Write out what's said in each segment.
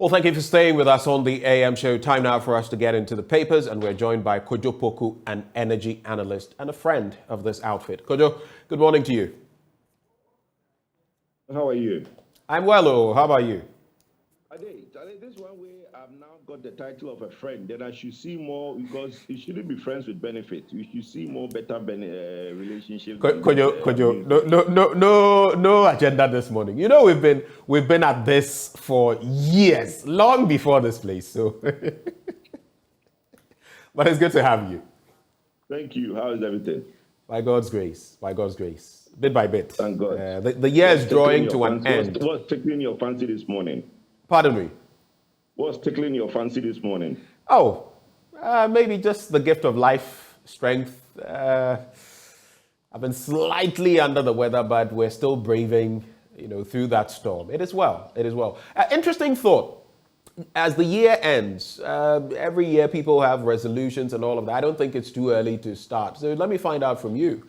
Well, thank you for staying with us on the AM show. Time now for us to get into the papers, and we're joined by Kojo Poku, an energy analyst and a friend of this outfit. Kojo, good morning to you. How are you? I'm well, oh, how about you? This one way I've now got the title of a friend, then I should see more, because you shouldn't be friends with benefits. You should see more better relationships. Kojo, no agenda this morning. You know, we've been at this for years, long before this place. So, but it's good to have you. Thank you. How is everything? By God's grace, bit by bit. Thank God. The year is drawing to an end. What's tickling your fancy this morning? Pardon me? What's tickling your fancy this morning? Oh, maybe just the gift of life, strength. I've been slightly under the weather, but we're still braving, through that storm. It is well. Interesting thought. As the year ends, every year people have resolutions and all of that. I don't think it's too early to start. So let me find out from you.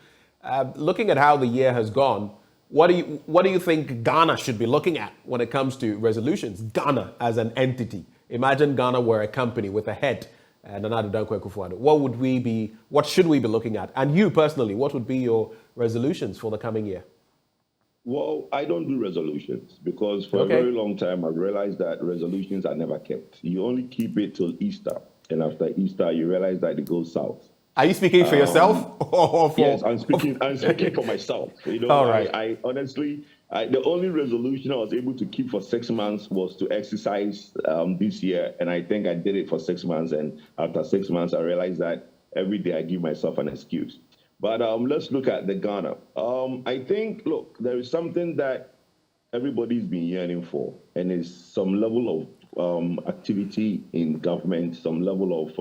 Looking at how the year has gone, what do you think Ghana should be looking at when it comes to resolutions? Ghana as an entity. Imagine Ghana were a company with a head. What should we be looking at? And you personally, what would be your resolutions for the coming year? Well, I don't do resolutions because for a very long time I've realized that resolutions are never kept. You only keep it till Easter. And after Easter, you realize that it goes south. Are you speaking for yourself? Or for... Yes, I'm speaking for myself. All right. I honestly, the only resolution I was able to keep for 6 months was to exercise this year. And I think I did it for 6 months. And after 6 months, I realized that every day I give myself an excuse. But let's look at the Ghana. I think, look, there is something that everybody's been yearning for, and it's some level of activity in government, some level of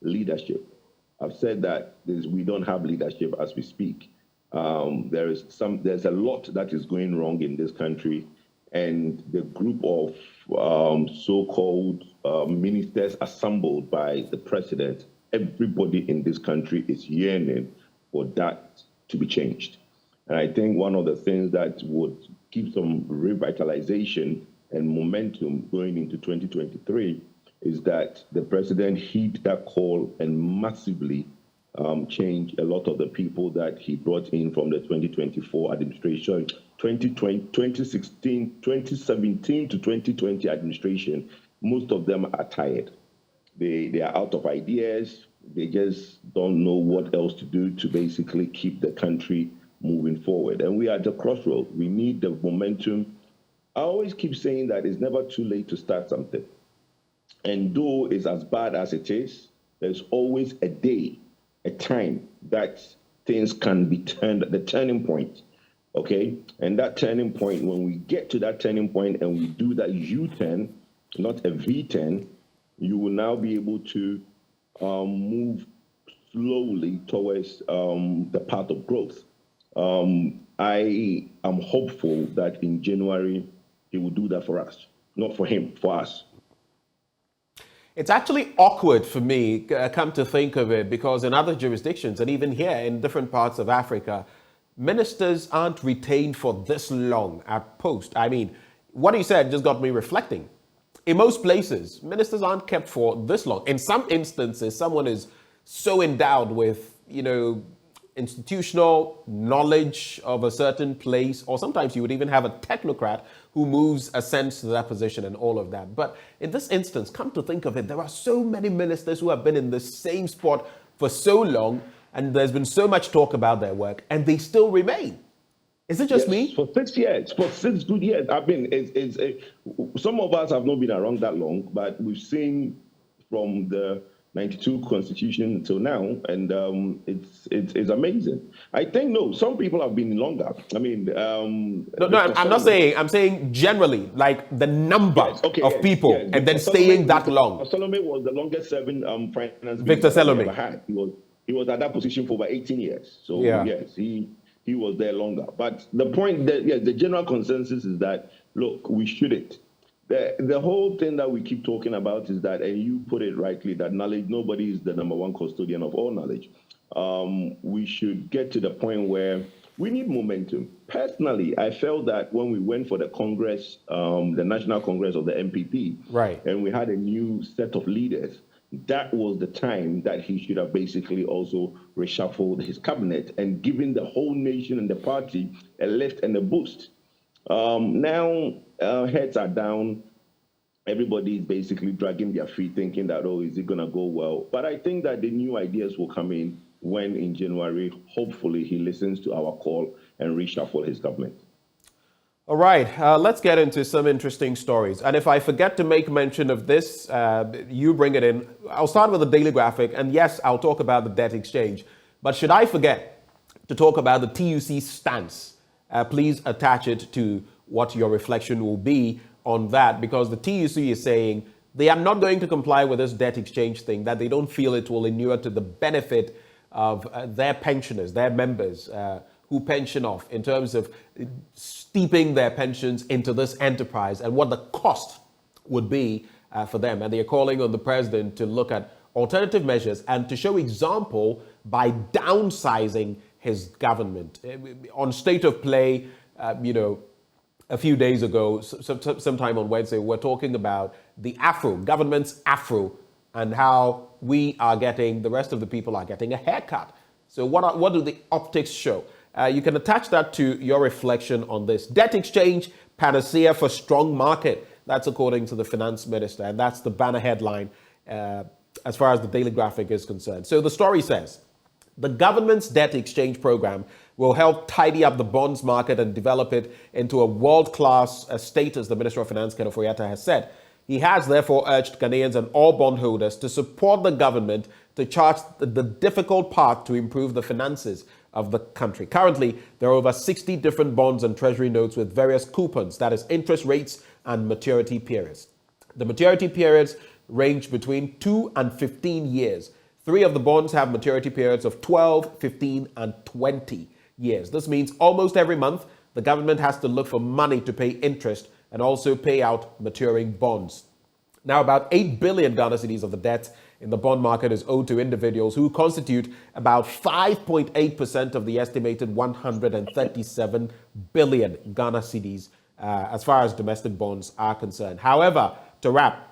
leadership. I've said that we don't have leadership as we speak. There's a lot that is going wrong in this country, and the group of so-called ministers assembled by the president, everybody in this country is yearning for that to be changed. And I think one of the things that would give some revitalization and momentum going into 2023 is that the president heed that call and massively change a lot of the people that he brought in from the 2024 administration, 2017 to 2020 administration. Most of them are tired. They are out of ideas. They just don't know what else to do to basically keep the country moving forward. And we are at the crossroad. We need the momentum. I always keep saying that it's never too late to start something. And though it's as bad as it is, there's always a day, a time that things can be turned, the turning point, okay? And that turning point, when we get to that turning point and we do that U-turn, not a V-turn, you will now be able to move slowly towards the path of growth. I am hopeful that in January, he will do that for us, not for him, for us. It's actually awkward for me, come to think of it, because in other jurisdictions, and even here in different parts of Africa, ministers aren't retained for this long at post. I mean, what he said just got me reflecting. In most places, ministers aren't kept for this long. In some instances, someone is so endowed with, institutional knowledge of a certain place, or sometimes you would even have a technocrat who ascends to that position and all of that. But in this instance, come to think of it, there are so many ministers who have been in the same spot for so long, and there's been so much talk about their work, and they still remain. Is it just me? For 6 years, for 6 good years. I mean, some of us have not been around that long, but we've seen from the 92 Constitution until now, and it's amazing. I think, some people have been longer. I mean, I'm not saying, I'm saying generally, like the number of people, and then staying that long. Salome was the longest serving finance Victor Salome ever had. He was at that position for about 18 years. So yes, he was there longer. But the point that, the general consensus is that, look, we shouldn't. The whole thing that we keep talking about is that, and you put it rightly, that knowledge, nobody is the number one custodian of all knowledge. We should get to the point where We need momentum. Personally, I felt that when we went for the Congress, the National Congress of the MPP, Right. and we had a new set of leaders, that was the time that he should have basically also reshuffled his cabinet and given the whole nation and the party a lift and a boost. Now, heads are down. Everybody is basically dragging their feet, thinking that, oh, is it going to go well? But I think that the new ideas will come in when in January, hopefully, he listens to our call and reshuffle his government. All right, let's get into some interesting stories. And if I forget to make mention of this, you bring it in. I'll start with the daily graphic. And yes, I'll talk about the debt exchange. But should I forget to talk about the TUC stance, please attach it to what your reflection will be on that, because the TUC is saying they are not going to comply with this debt exchange thing, that they don't feel it will inure to the benefit of their pensioners, their members who pension off, in terms of steeping their pensions into this enterprise and what the cost would be for them. And they are calling on the president to look at alternative measures and to show example by downsizing his government. On State of Play, a few days ago, sometime on Wednesday, we're talking about the Afro, government's Afro, and how we are getting, the rest of the people are getting a haircut. So what do the optics show? You can attach that to your reflection on this. Debt exchange, panacea for strong market. That's according to the finance minister, and that's the banner headline as far as the daily graphic is concerned. So the story says, the government's debt exchange program will help tidy up the bonds market and develop it into a world-class status, the Minister of Finance, Ken Ofori-Atta, has said. He has therefore urged Ghanaians and all bondholders to support the government to chart the difficult path to improve the finances of the country. Currently, there are over 60 different bonds and treasury notes with various coupons, that is, interest rates and maturity periods. The maturity periods range between 2 and 15 years. 3 of the bonds have maturity periods of 12, 15, and 20 years. This means almost every month, the government has to look for money to pay interest and also pay out maturing bonds. Now, about 8 billion Ghana cedis of the debt in the bond market is owed to individuals who constitute about 5.8% of the estimated 137 billion Ghana cedis as far as domestic bonds are concerned. However, to wrap,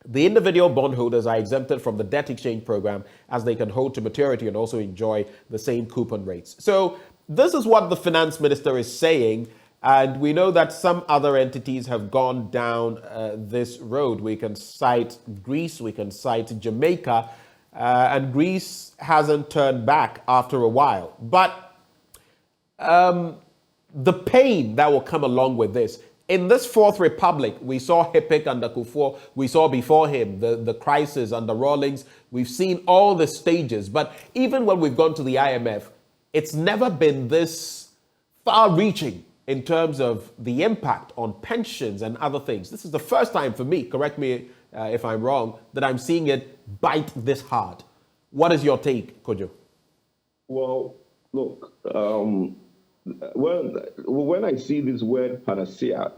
the individual bondholders are exempted from the debt exchange program as they can hold to maturity and also enjoy the same coupon rates. So this is what the finance minister is saying. And we know that some other entities have gone down this road. We can cite Greece, we can cite Jamaica, and Greece hasn't turned back after a while. But the pain that will come along with this, in this Fourth Republic, we saw HIPIC under Kufuor, we saw before him the crisis under Rawlings, we've seen all the stages. But even when we've gone to the IMF, it's never been this far-reaching in terms of the impact on pensions and other things. This is the first time for me, correct me if I'm wrong, that I'm seeing it bite this hard. What is your take, Kojo? Well, look, when I see this word panacea,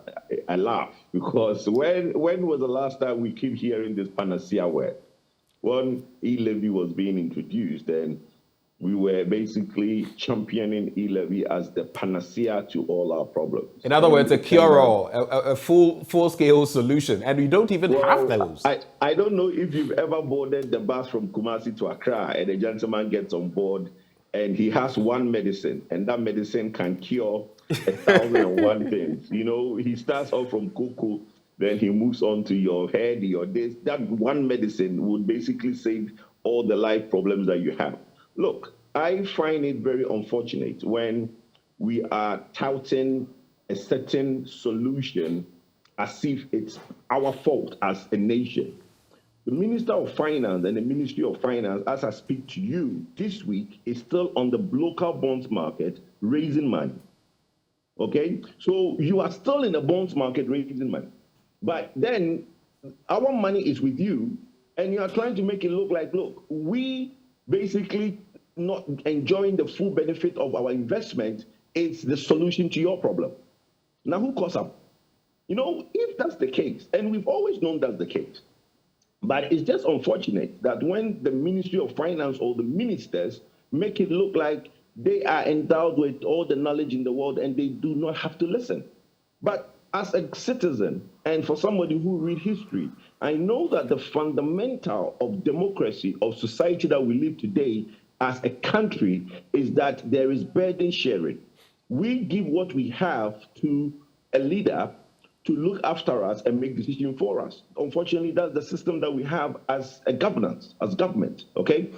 I laugh, because when was the last time we keep hearing this panacea word? When e-levy was being introduced, and we were basically championing e-levy as the panacea to all our problems. In other words, a cure-all, a full-scale solution, and we don't even have those. I don't know if you've ever boarded the bus from Kumasi to Accra, and a gentleman gets on board, and he has one medicine, and that medicine can cure 1,001 things. You know, he starts off from cocoa, then he moves on to your head, your this. That one medicine would basically save all the life problems that you have. Look, I find it very unfortunate when we are touting a certain solution as if it's our fault as a nation. The Minister of Finance and the Ministry of Finance, as I speak to you this week, is still on the local bonds market raising money. Okay? So you are still in the bonds market raising money. But then our money is with you, and you are trying to make it look like, look, we basically not enjoying the full benefit of our investment is the solution to your problem. Now, who calls up? You know, if that's the case, and we've always known that's the case, but it's just unfortunate that when the Ministry of Finance or the ministers make it look like They are endowed with all the knowledge in the world and they do not have to listen. But as a citizen and for somebody who read history, I know that the fundamental of democracy, of society that we live today as a country, is that there is burden sharing. We give what we have to a leader to look after us and make decisions for us. Unfortunately, that's the system that we have as a governance, as government, okay?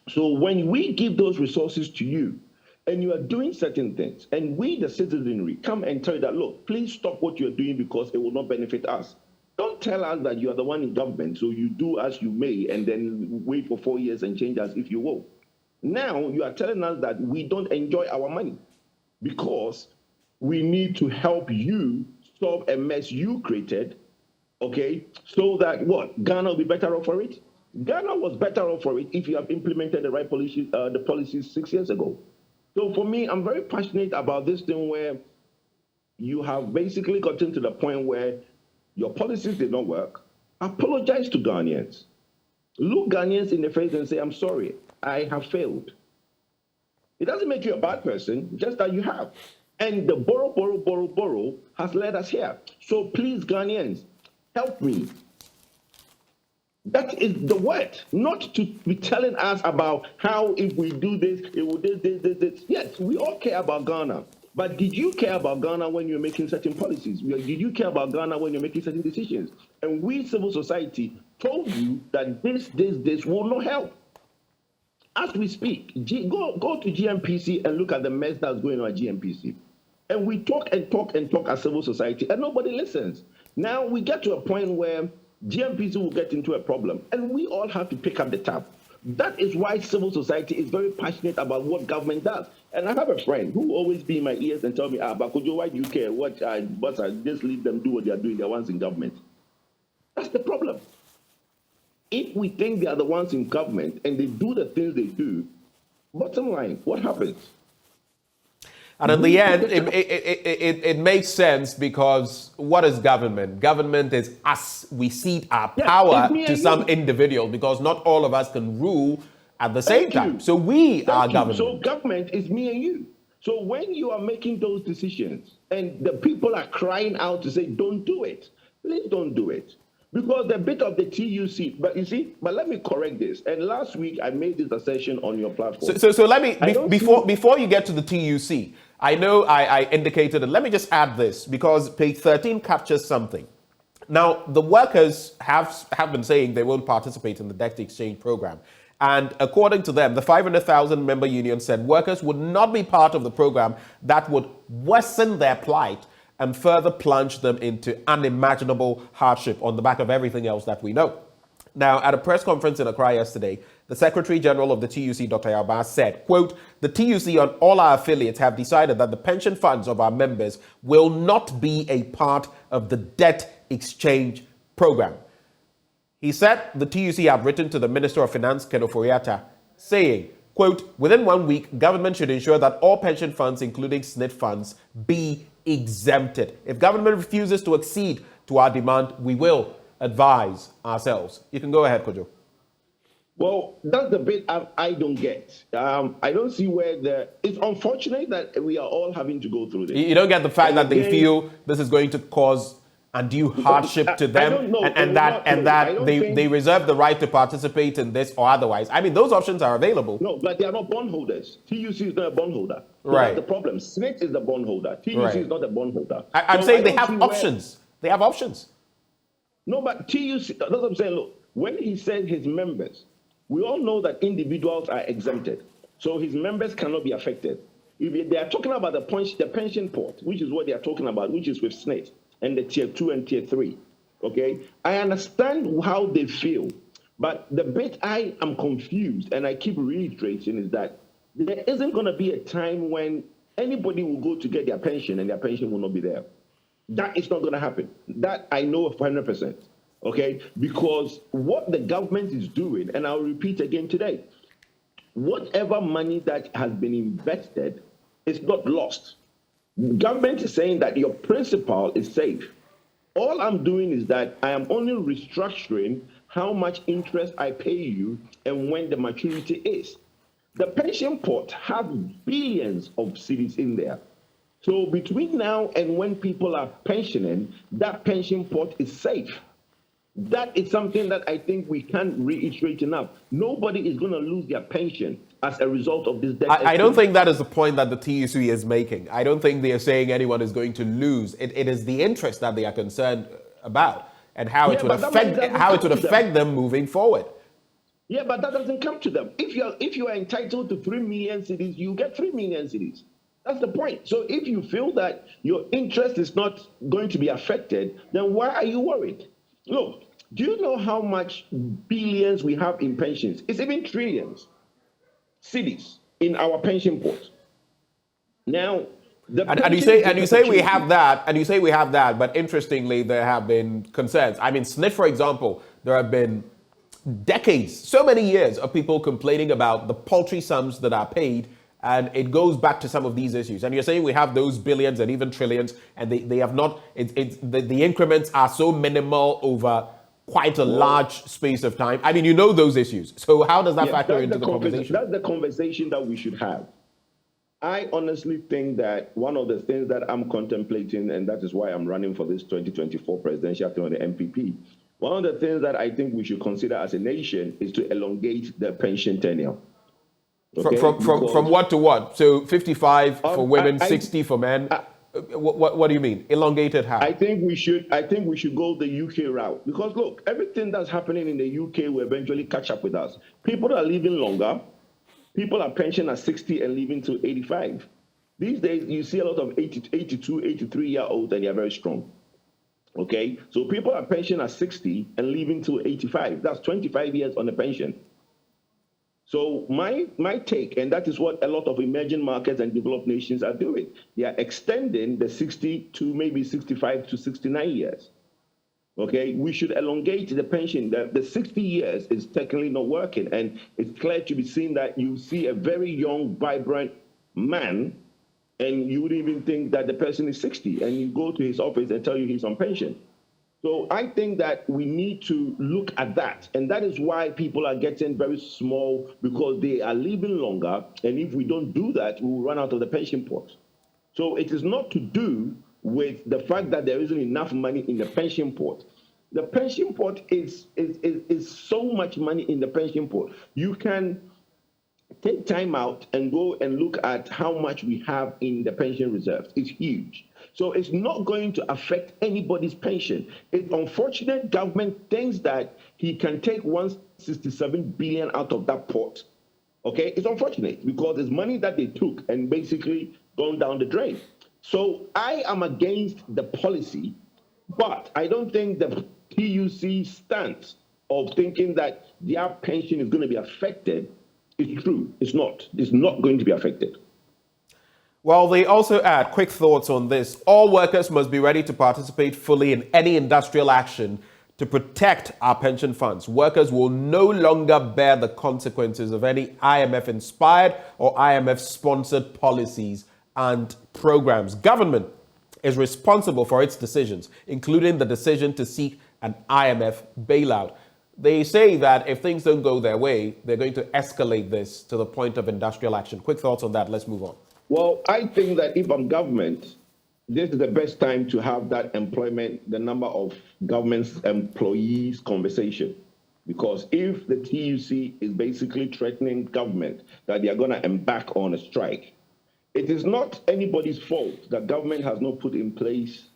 So when we give those resources to you and you are doing certain things, and we, the citizenry, come and tell you that, look, please stop what you're doing because it will not benefit us. Don't tell us that you are the one in government, so you do as you may and then wait for 4 years and change as if you will. Now you are telling us that we don't enjoy our money because we need to help you solve a mess you created, okay, so that what? Ghana will be better off for it? Ghana was better off for it if you have implemented the right policies, the policies 6 years ago. So for me, I'm very passionate about this thing where you have basically gotten to the point where your policies did not work. Apologize to Ghanaians. Look Ghanaians in the face and say, I'm sorry, I have failed. It doesn't make you a bad person, just that you have. And the borrow has led us here. So please, Ghanaians, help me. That is the word, not to be telling us about how if we do this, it will this. Yes, we all care about Ghana. But did you care about Ghana when you're making certain policies? Did you care about Ghana when you're making certain decisions? And we, civil society, told you that this will not help. As we speak, go to GMPC and look at the mess that's going on at GMPC. And we talk as civil society, and nobody listens. Now we get to a point where GMPC will get into a problem, and we all have to pick up the tab. That is why civil society is very passionate about what government does. And I have a friend who always be in my ears and tell me, Bakojo, why do you care? Just leave them do what they are doing. They're ones in government. That's the problem. If we think they are the ones in government and they do the things they do, bottom line, what happens? And in the end, it makes sense because what is government? Government is us. We cede our power to some individual because not all of us can rule at the same time. So we are government. So government is me and you. So when you are making those decisions and the people are crying out to say, don't do it, please don't do it. Because the bit of the TUC, but you see, but let me correct this. And last week I made this assertion on your platform. So let me, before you get to the TUC, I know I indicated it. Let me just add this because page 13 captures something. Now, the workers have been saying they won't participate in the debt exchange program. And according to them, the 500,000 member union said workers would not be part of the program that would worsen their plight and further plunge them into unimaginable hardship on the back of everything else that we know. Now, at a press conference in Accra yesterday, the Secretary General of the TUC, Dr. Yalba, said, quote, the TUC and all our affiliates have decided that the pension funds of our members will not be a part of the debt exchange program. He said the TUC have written to the Minister of Finance, Ken Ofori-Atta, saying, quote, within 1 week, government should ensure that all pension funds, including SNIT funds, be exempted. If government refuses to accede to our demand, we will advise ourselves. You can go ahead, Kojo. Well, that's the bit I don't get. I don't see where it's unfortunate that we are all having to go through this. You don't get the fact that they feel this is going to cause undue hardship to them and that they reserve the right to participate in this or otherwise. I mean, those options are available. No, but they are not bondholders. TUC is not a bondholder. So right. That's the problem. SNIT is the bondholder. TUC is not a bondholder. I'm saying they have options. They have options. No, but TUC, that's what I'm saying. Look, when he said his members, we all know that individuals are exempted. So his members cannot be affected. If they are talking about the pension pot, which is what they are talking about, which is with SNIT, and the tier 2 and tier 3, okay? I understand how they feel, but the bit I am confused, and I keep reiterating, is that there isn't going to be a time when anybody will go to get their pension and their pension will not be there. That is not going to happen. That I know 100%, okay? Because what the government is doing, and I'll repeat again today, whatever money that has been invested is not lost. Government is saying that your principal is safe. All I'm doing is that I am only restructuring how much interest I pay you and when the maturity is. The pension pot has billions of cedis in there. So between now and when people are pensioning, that pension pot is safe. That is something that I think we can't reiterate enough. Nobody is going to lose their pension as a result of this debt. I don't think that is the point that the TUC is making. I don't think they are saying anyone is going to lose. It is the interest that they are concerned about and how it would affect them moving forward. Yeah, but that doesn't come to them. If you are entitled to 3 million cedis, you get 3 million cedis. That's the point. So if you feel that your interest is not going to be affected, then why are you worried? Look, do you know how much billions we have in pensions? It's even trillions, cedis in our pension pot. Now, and you say we have that, but interestingly, there have been concerns. I mean, SNIT, for example, there have been decades, so many years of people complaining about the paltry sums that are paid, and it goes back to some of these issues. And you're saying we have those billions and even trillions, and they have not. The increments are so minimal over quite a large space of time. I mean, you know those issues. So how does that factor into the conversation? That's the conversation that we should have. I honestly think that one of the things that I'm contemplating, and that is why I'm running for this 2024 presidential term on the MPP, one of the things that I think we should consider as a nation is to elongate the pension tenure. Okay? From what to what? So 55 for women, 60 for men. What do you mean? Elongated how? I think we should go the UK route, because look, everything that's happening in the UK will eventually catch up with us. People are living longer. People are pensioned at 60 and living to 85. These days, you see a lot of 82, 83-year-olds, and they're very strong. Okay, so people are pensioned at 60 and living to 85. That's 25 years on a pension. So my take, and that is what a lot of emerging markets and developed nations are doing. They are extending the 60 to maybe 65 to 69 years. Okay, we should elongate the pension. The 60 years is technically not working, and it's clear to be seen that you see a very young, vibrant man, and you wouldn't even think that the person is 60, and you go to his office and tell you he's on pension. So I think that we need to look at that, and that is why people are getting very small, because they are living longer, and if we don't do that, we will run out of the pension pot. So it is not to do with the fact that there isn't enough money in the pension pot. The pension pot is so much money in the pension pot. You can take time out and go and look at how much we have in the pension reserves. It's huge. So it's not going to affect anybody's pension. It's unfortunate government thinks that he can take 167 billion out of that pot. Okay, it's unfortunate because it's money that they took and basically gone down the drain. So I am against the policy, but I don't think the TUC stance of thinking that their pension is going to be affected is true. It's not. It's not going to be affected. Well, they also add, quick thoughts on this: all workers must be ready to participate fully in any industrial action to protect our pension funds. Workers will no longer bear the consequences of any IMF-inspired or IMF-sponsored policies and programs. Government is responsible for its decisions, including the decision to seek an IMF bailout. They say that if things don't go their way, they're going to escalate this to the point of industrial action. Quick thoughts on that. Let's move on. Well, I think that if I'm government, this is the best time to have that employment, the number of government's employees conversation. Because if the TUC is basically threatening government that they are going to embark on a strike, it is not anybody's fault that government has not put in place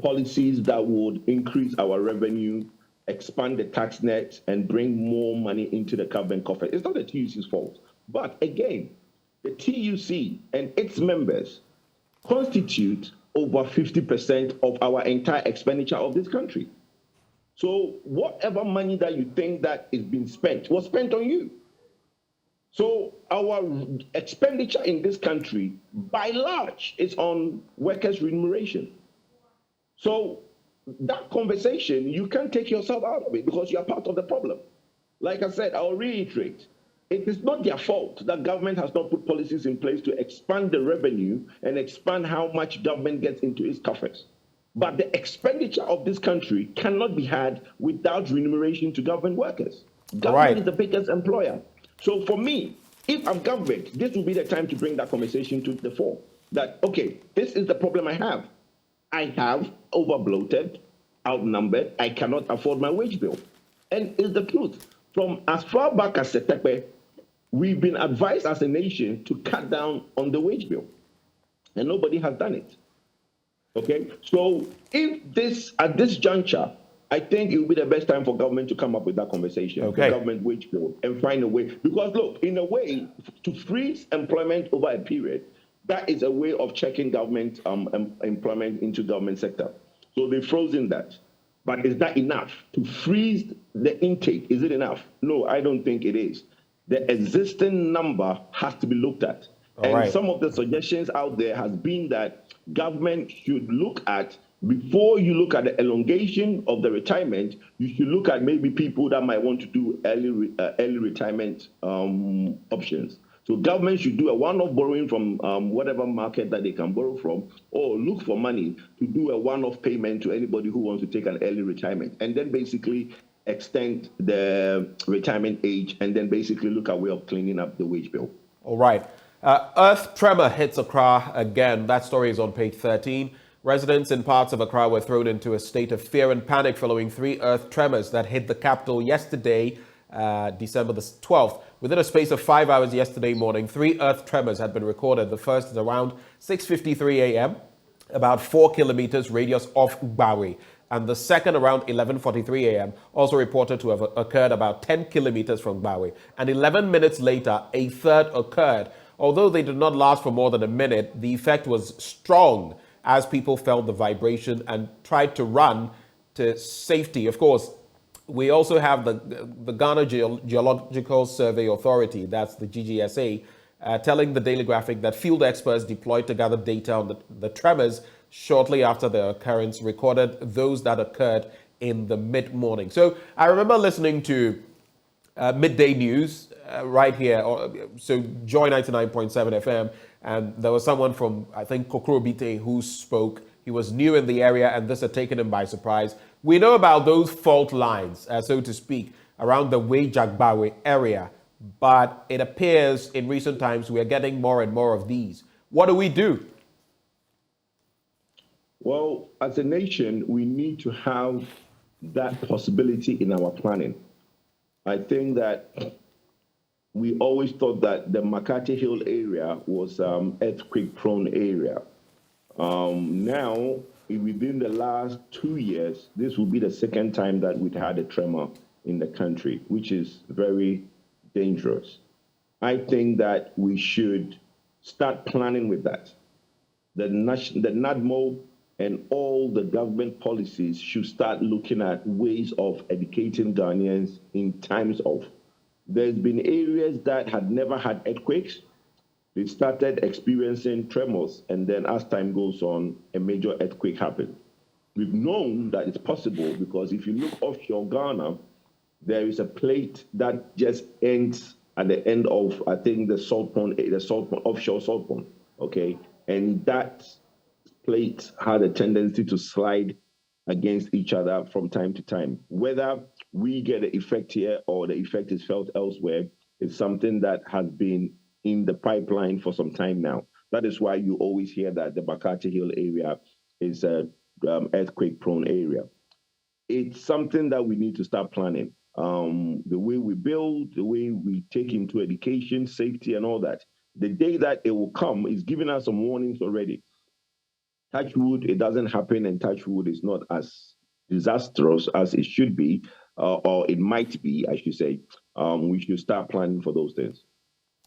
policies that would increase our revenue, expand the tax net, and bring more money into the government coffers. It's not the TUC's fault. But again, the TUC and its members constitute over 50% of our entire expenditure of this country. So whatever money that you think that is being spent was spent on you. So our expenditure in this country, by large, is on workers' remuneration. So that conversation, you can't take yourself out of it because you are part of the problem. Like I said, I'll reiterate, it is not their fault that government has not put policies in place to expand the revenue and expand how much government gets into its coffers. But the expenditure of this country cannot be had without remuneration to government workers. Government is the biggest employer. So for me, If I'm government, this will be the time to bring that conversation to the fore. That, okay, this is the problem I have. I have overbloated, outnumbered. I cannot afford my wage bill. And it's the truth. From as far back as Setepe, we've been advised as a nation to cut down on the wage bill. And nobody has done it. Okay? So if this, at this juncture, I think it will be the best time for government to come up with that conversation, Okay. for government wage bill, and find a way. Because look, in a way, to freeze employment over a period, that is a way of checking government employment into government sector. So they've frozen that. But is that enough to freeze the intake? Is it enough? No, I don't think it is. The existing number has to be looked at. Some of the suggestions out there has been that government should look at, before you look at the elongation of the retirement, you should look at maybe people that might want to do early retirement options. So government should do a one-off borrowing from whatever market that they can borrow from, or look for money to do a one-off payment to anybody who wants to take an early retirement, and then basically extend the retirement age, and then basically look at a way of cleaning up the wage bill. All right. Earth tremor hits Accra again. That story is on page 13. Residents in parts of Accra were thrown into a state of fear and panic following 3 earth tremors that hit the capital yesterday, December the 12th. Within a space of 5 hours yesterday morning, 3 earth tremors had been recorded. The first is around 6:53 a.m., about 4 kilometers radius off Ugbawe. And the second around 11:43 a.m., also reported to have occurred about 10 kilometers from Ugbawe. And 11 minutes later, a third occurred. Although they did not last for more than a minute, the effect was strong as people felt the vibration and tried to run to safety. Of course, we also have the Ghana Geological Survey Authority, that's the GGSA, telling the Daily Graphic that field experts deployed to gather data on the tremors shortly after the occurrence recorded those that occurred in the mid-morning. So I remember listening to Midday News right here, so Joy 99.7 FM, and there was someone from, I think, Kokrobite who spoke. He was new in the area, and this had taken him by surprise. We know about those fault lines, so to speak, around the Wejagbawe area, but it appears in recent times we are getting more and more of these. What do we do? Well, as a nation, we need to have that possibility in our planning. I think that we always thought that the Makati Hill area was earthquake-prone area. Now, within the last 2 years, this will be the second time that we've had a tremor in the country, which is very dangerous. I think that we should start planning with that. The NADMO and all the government policies should start looking at ways of educating Ghanaians in times of. There's been areas that had never had earthquakes. They started experiencing tremors, and then as time goes on, a major earthquake happened. We've known that it's possible because if you look offshore Ghana, there is a plate that just ends at the end of, I think, the salt pond, offshore salt pond, okay? And that plate had a tendency to slide against each other from time to time. Whether we get the effect here or the effect is felt elsewhere is something that has been in the pipeline for some time now. That is why you always hear that the Makati Hill area is a earthquake-prone area. It's something that we need to start planning. The way we build, the way we take into education, safety, and all that. The day that it will come is giving us some warnings already. Touch wood, it doesn't happen, and touch wood is not as disastrous as it should be, or it might be, I should say. We should start planning for those things.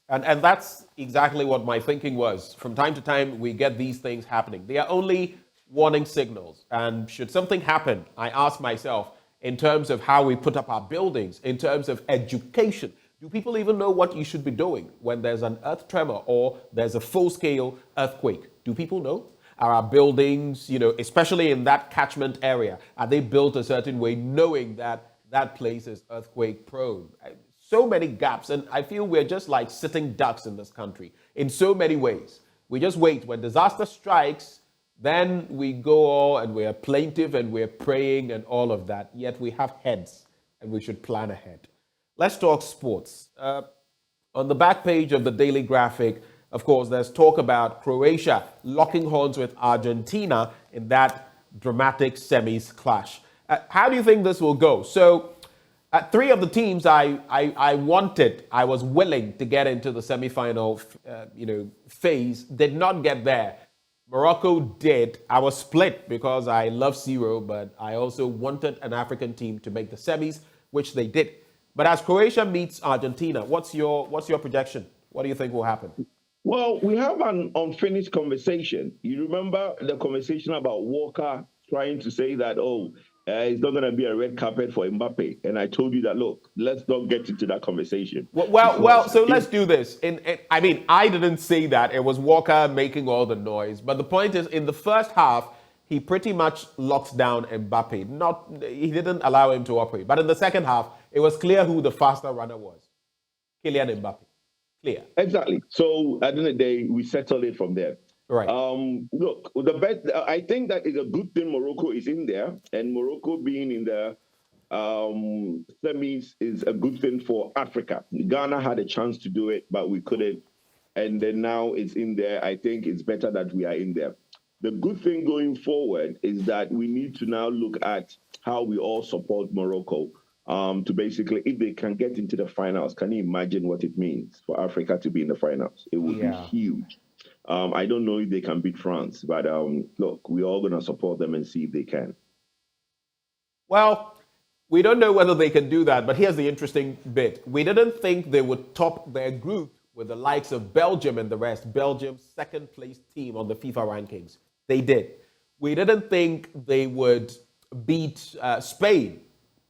And that's exactly what my thinking was. From time to time, we get these things happening. They are only warning signals. And should something happen, I ask myself, in terms of how we put up our buildings, in terms of education, do people even know what you should be doing when there's an earth tremor or there's a full-scale earthquake? Do people know? Are our buildings, especially in that catchment area, are they built a certain way knowing that that place is earthquake prone? So many gaps, and I feel we're just like sitting ducks in this country in so many ways. We just wait. When disaster strikes, then we go all and we're plaintive and we're praying and all of that. Yet we have heads and we should plan ahead. Let's talk sports. On the back page of the Daily Graphic, of course, there's talk about Croatia locking horns with Argentina in that dramatic semis clash. How do you think this will go? So, three of the teams I wanted, I was willing to get into the semifinal, phase, did not get there. Morocco did. I was split because I love Zero, but I also wanted an African team to make the semis, which they did. But as Croatia meets Argentina, what's your projection? What do you think will happen? Well, we have an unfinished conversation. You remember the conversation about Walker trying to say that, it's not going to be a red carpet for Mbappe. And I told you that, look, let's not get into that conversation. So let's do this. I didn't say that. It was Walker making all the noise. But the point is, in the first half, he pretty much locked down Mbappe. He didn't allow him to operate. But in the second half, it was clear who the faster runner was. Kylian Mbappe. Clear. Exactly. So at the end of the day, we settled it from there. Right. Look, the best. I think that is a good thing. Morocco is in there, and Morocco being in the semis is a good thing for Africa. Ghana had a chance to do it, but we couldn't, and then now it's in there. I think it's better that we are in there. The good thing going forward is that we need to now look at how we all support Morocco. To basically, if they can get into the finals, can you imagine what it means for Africa to be in the finals? It would be huge. I don't know if they can beat France, but look, we're all going to support them and see if they can. Well, we don't know whether they can do that, but here's the interesting bit. We didn't think they would top their group with the likes of Belgium and the rest. Belgium's second-place team on the FIFA rankings. They did. We didn't think they would beat Spain.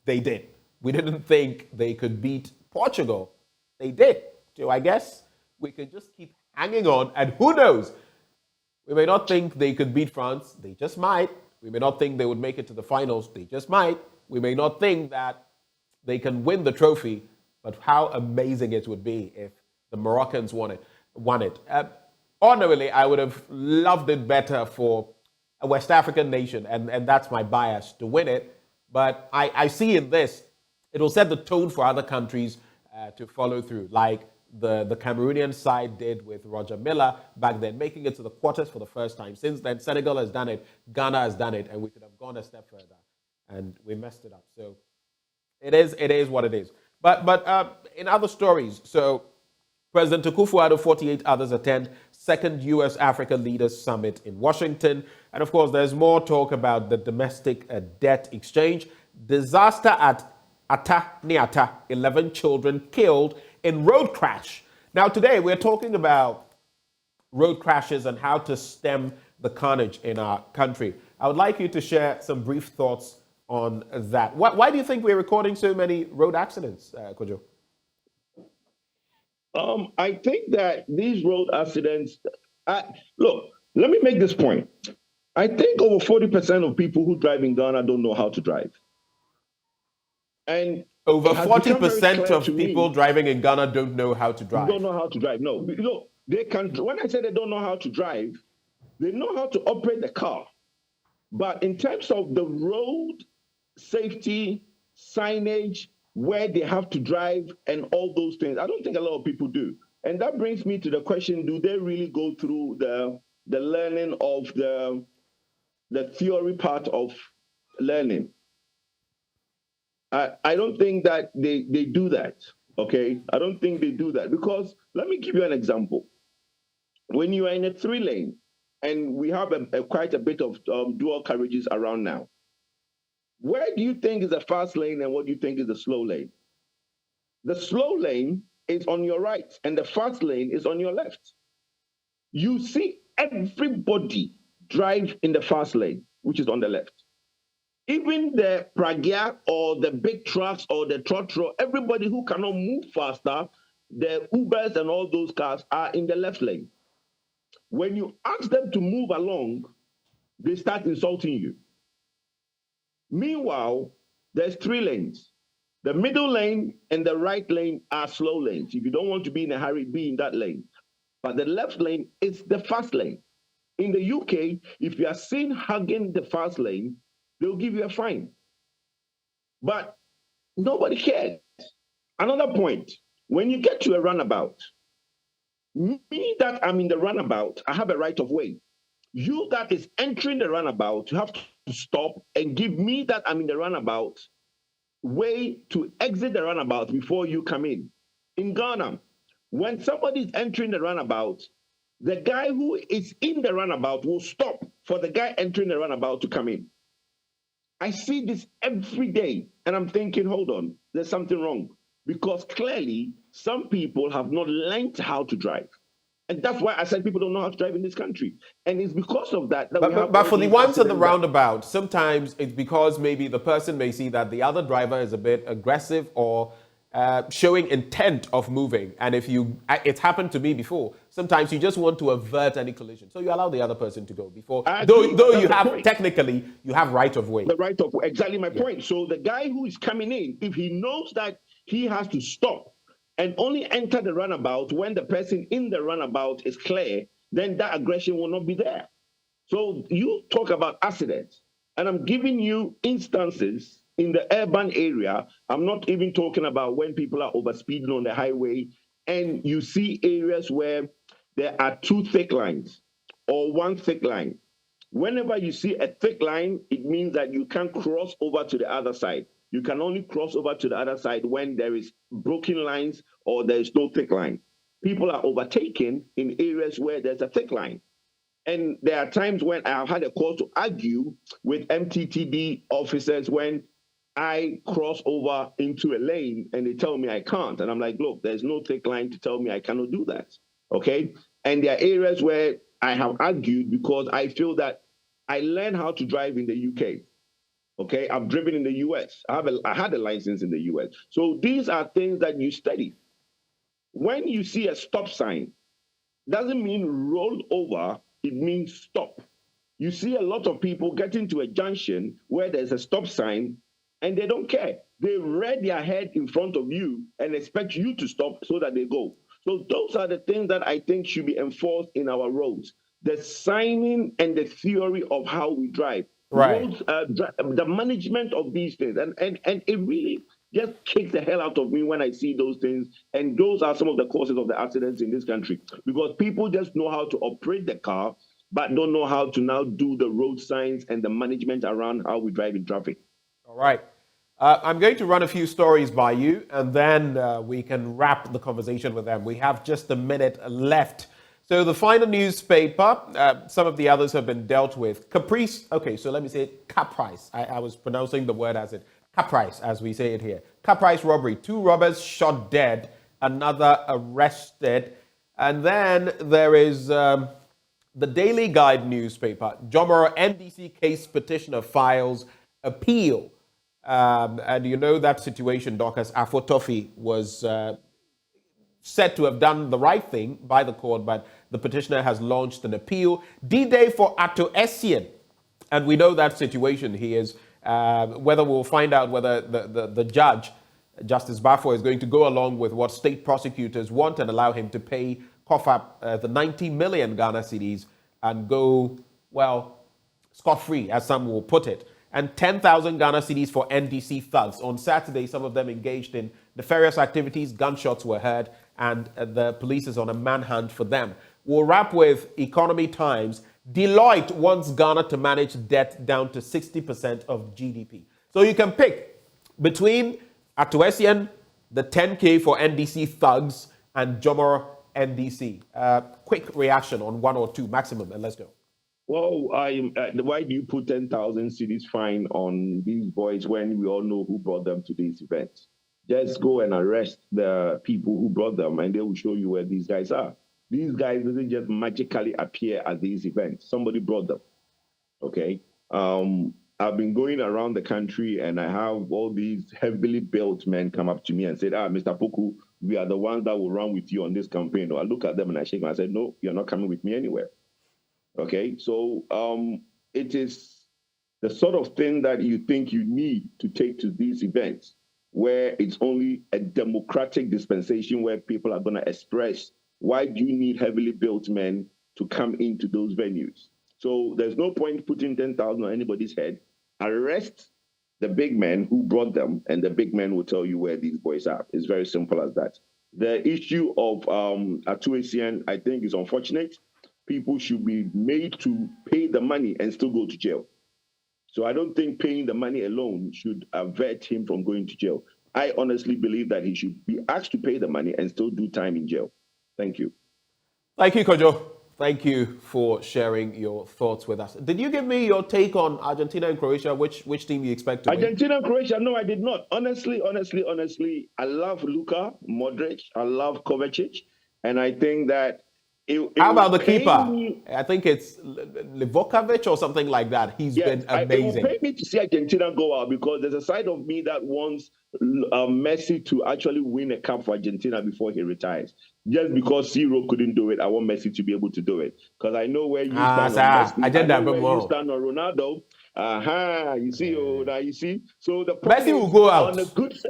They did. We didn't think they could beat Portugal. They did. So I guess we can just keep hanging on, and who knows? We may not think they could beat France. They just might. We may not think they would make it to the finals. They just might. We may not think that they can win the trophy, but how amazing it would be if the Moroccans won it. Ordinarily, I would have loved it better for a West African nation, and that's my bias, to win it. But I see in this, it will set the tone for other countries to follow through, like the Cameroonian side did with Roger Milla back then, making it to the quarters for the first time. Since then, Senegal has done it, Ghana has done it, and we could have gone a step further, and we messed it up. So it is what it is. But in other stories, so President Akufo-Addo, 48 others attend second U.S.-Africa Leaders Summit in Washington. And of course, there's more talk about the domestic debt exchange. Disaster at Ata, 11 children killed in road crash. Now, today we're talking about road crashes and how to stem the carnage in our country. I would like you to share some brief thoughts on that. Why do you think we're recording so many road accidents, Kojo? I think that these road accidents, look, let me make this point. I think over 40% of people who drive in Ghana don't know how to drive. And over 40% of people driving in Ghana don't know how to drive. Don't know how to drive. No, they can. When I say they don't know how to drive, they know how to operate the car. But in terms of the road safety, signage, where they have to drive, and all those things, I don't think a lot of people do. And that brings me to the question: do they really go through the learning of the theory part of learning? I don't think that they do that, okay? I don't think they do that, because let me give you an example. When you are in a 3-lane, and we have quite a bit of dual carriages around now, where do you think is the fast lane and what do you think is the slow lane? The slow lane is on your right and the fast lane is on your left. You see everybody drive in the fast lane, which is on the left. Even the Pragya or the big trucks or the trotro, everybody who cannot move faster, the Ubers and all those cars are in the left lane. When you ask them to move along, they start insulting you. Meanwhile, there's 3 lanes. The middle lane and the right lane are slow lanes. If you don't want to be in a hurry, be in that lane. But the left lane is the fast lane. In the UK, if you are seen hugging the fast lane, they'll give you a fine. But nobody cares. Another point, When you get to a runabout, me that I'm in the runabout, I have a right of way. You that is entering the runabout, you have to stop and give me that I'm in the runabout way to exit the runabout before you come in. In Ghana, when somebody is entering the runabout, the guy who is in the runabout will stop for the guy entering the runabout to come in. I see this every day, and I'm thinking, hold on, there's something wrong. Because clearly, some people have not learned how to drive. And that's why I said people don't know how to drive in this country. And it's because of that that we have But all for the these ones in the accidents that roundabout, sometimes it's because maybe the person may see that the other driver is a bit aggressive or showing intent of moving. And if you, it's happened to me before. Sometimes you just want to avert any collision, so you allow the other person to go before. I agree. Though That's you the have point. technically you have right of way. The right of exactly my point. So the guy who is coming in, if he knows that he has to stop and only enter the runabout when the person in the runabout is clear, then that aggression will not be there. So you talk about accidents, and I'm giving you instances in the urban area. I'm not even talking about when people are overspeeding on the highway, and you see areas where there are two thick lines or one thick line. Whenever you see a thick line, it means that you can't cross over to the other side. You can only cross over to the other side when there is broken lines or there is no thick line. People are overtaken in areas where there's a thick line. And there are times when I have had a cause to argue with MTTB officers when I cross over into a lane and they tell me I can't. And I'm like, look, there's no thick line to tell me I cannot do that. Okay. And there are areas where I have argued because I feel that I learned how to drive in the UK. Okay. I've driven in the US. I had a license in the US. So these are things that you study. When you see a stop sign, doesn't mean roll over, it means stop. You see a lot of people get into a junction where there's a stop sign and they don't care. They rear their head in front of you and expect you to stop so that they go. So those are the things that I think should be enforced in our roads. The signing and the theory of how we drive. Right. Roads, the management of these things. And it really just kicks the hell out of me when I see those things. And those are some of the causes of the accidents in this country. Because people just know how to operate the car, but don't know how to now do the road signs and the management around how we drive in traffic. All right. I'm going to run a few stories by you, and then we can wrap the conversation with them. We have just a minute left. So the final newspaper, some of the others have been dealt with. Caprice, okay, so let me say it, Caprice. I was pronouncing the word as it, Caprice, as we say it here. Caprice robbery, 2 robbers shot dead, another arrested. And then there is the Daily Guide newspaper. Jomoro NDC case petitioner files appeal. And you know that situation, Dorcas Afotofi was said to have done the right thing by the court, but the petitioner has launched an appeal. D-Day for Ato Essien. And we know that situation. He is, whether we'll find out whether the judge, Justice Bafo, is going to go along with what state prosecutors want and allow him to pay COFAP the 90 million Ghana cedis and go, well, scot-free, as some will put it. And 10,000 Ghana cedis for NDC thugs. On Saturday, some of them engaged in nefarious activities. Gunshots were heard, and the police is on a manhunt for them. We'll wrap with Economy Times. Deloitte wants Ghana to manage debt down to 60% of GDP. So you can pick between Ato Essien, the 10K for NDC thugs, and Jomoro NDC. Quick reaction on one or two maximum, and let's go. Well, why do you put 10,000 cedis fine on these boys when we all know who brought them to these events? Just go and arrest the people who brought them, and they will show you where these guys are. These guys didn't just magically appear at these events. Somebody brought them, okay? I've been going around the country, and I have all these heavily built men come up to me and say, Mr. Poku, we are the ones that will run with you on this campaign. I look at them and I shake my head. I said, no, you're not coming with me anywhere. Okay, so it is the sort of thing that you think you need to take to these events, where it's only a democratic dispensation where people are going to express why do you need heavily built men to come into those venues. So there's no point putting 10,000 on anybody's head. Arrest the big men who brought them, and the big men will tell you where these boys are. It's very simple as that. The issue of Atuesian, I think, is unfortunate. People should be made to pay the money and still go to jail. So I don't think paying the money alone should avert him from going to jail. I honestly believe that he should be asked to pay the money and still do time in jail. Thank you. Thank you, Kojo. Thank you for sharing your thoughts with us. Did you give me your take on Argentina and Croatia? Which team you expect to win? Argentina and Croatia, no, I did not. Honestly, I love Luka Modric. I love Kovacic. And I think that how about the keeper? I think it's Livakovic or something like that. He's been amazing. It will pay me to see Argentina go out because there's a side of me that wants Messi to actually win a cup for Argentina before he retires. Just because Zero couldn't do it, I want Messi to be able to do it. Because I know where you stand on Messi. I know where you stand on Ronaldo. You see, now you see. So the Messi will go out.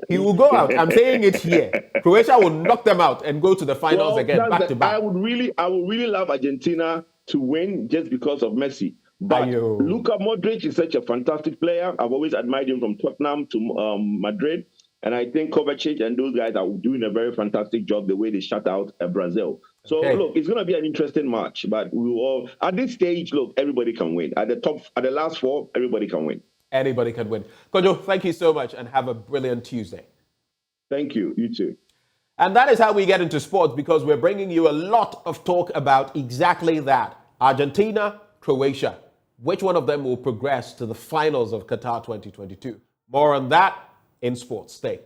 He will go out. I'm saying it here. Croatia will knock them out and go to the finals again, back to back. I would really love Argentina to win just because of Messi. But Luka Modric is such a fantastic player. I've always admired him from Tottenham to Madrid. And I think Kovacic and those guys are doing a very fantastic job the way they shut out Brazil. So, look, it's going to be an interesting match. But we will all, at this stage, look, everybody can win. At the last four, everybody can win. Anybody can win. Kojo, thank you so much and have a brilliant Tuesday. Thank you. You too. And that is how we get into sports because we're bringing you a lot of talk about exactly that. Argentina, Croatia. Which one of them will progress to the finals of Qatar 2022? More on that in Sports. Stay.